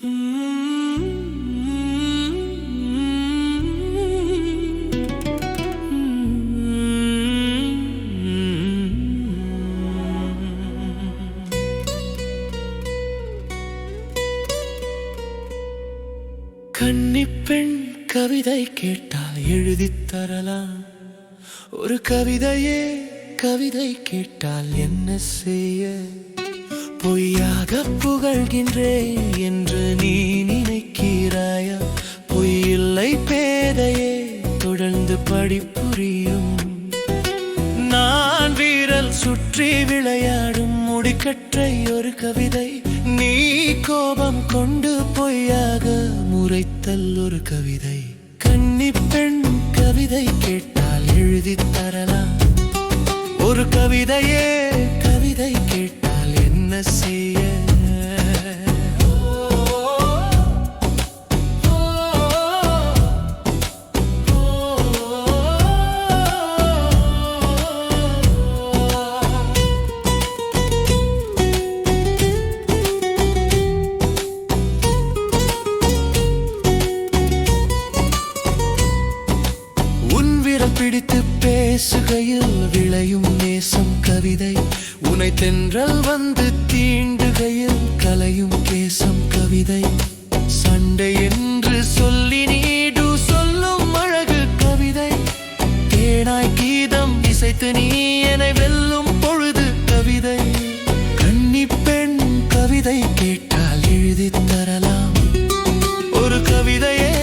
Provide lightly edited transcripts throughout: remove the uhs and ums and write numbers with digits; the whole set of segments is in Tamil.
கன்னிப்பெண் கவிதை கேட்டால் எழுதித் தரலாம். ஒரு கவிதையே கவிதை கேட்டால் என்ன செய்ய? பொய்யாக புகழ்கின்றேன் என்று நீ நினைக்கிறாயா? பொய் இல்லை பேதையே, தொடர்ந்து படிப்புரியும். நான் வீரல் சுற்றி விளையாடும் முடிக்கற்றை ஒரு கவிதை. நீ கோபம் கொண்டு பொய்யாக முறைத்தல் ஒரு கவிதை. கன்னிப்பெண் கவிதை கேட்டால் எழுதித் தரலாம். ஒரு கவிதையே கவிதை கேட்டால் என்ன செய்ய? பிடித்து பேசுகையில் விளையும் நேசம் கவிதை. உனை தென்றல் வந்து தீண்டுகையில் கலையும் கேசம் கவிதை. சண்டை என்று சொல்லி நீடு சொல்லும் அழகு கவிதை. தேனாய் கீதம் இசைத்து நீ என்னை வெல்லும் பொழுது கவிதை. கன்னிப்பெண் கவிதை கேட்டால் எழுதித் தரலாம். ஒரு கவிதையே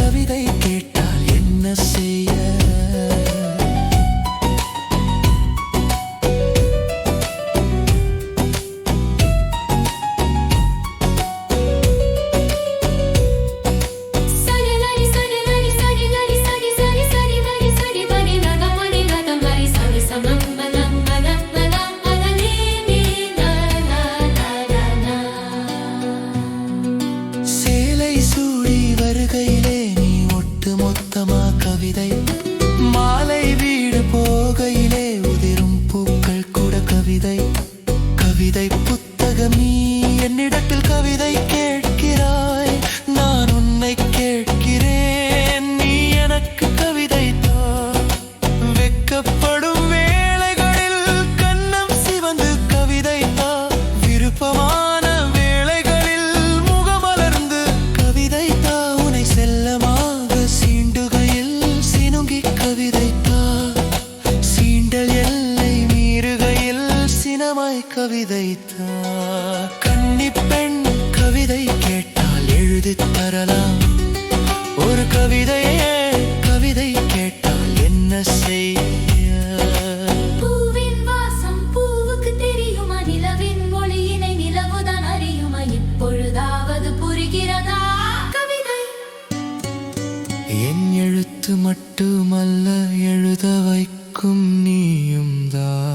கவிதை கேட்டால் என்ன செய்ய? கவிதை மாலை வீடு போகையிலே உதிரும் பூக்கள் கூட கவிதை. கவிதை புத்தகம் நீ என்னிடத்தில் கவிதை கேட்கிறாய். நான் உன்னை கேட்கிறேன், நீ எனக்கு கவிதை தா. வெக்கப்படும் வேளைகளில் கண்ணம் சிவந்து கவிதை தா. விருப்பமான வேளைகளில் முகமலர்ந்து கவிதை தா. உன்னை செல்லமாக சீண்டல் எல்லை மீறுகையில் சினமாய் கவிதை தா. கன்னிப்பெண் கவிதை கேட்டால் எழுதித் தரலாம். ஒரு கவிதையே கவிதை கேட்டால் என்ன செய்ய? பூவின் வாசம் பூவுக்கு தெரியுமா? நிலவின் ஒளியினை நிலவுதான் அறியுமா? இப்பொழுதாவது புரிகிறதா கவிதை? என் எழுத்து மட்டுமல்ல எழுத வைக்கும் நீயும் தான்.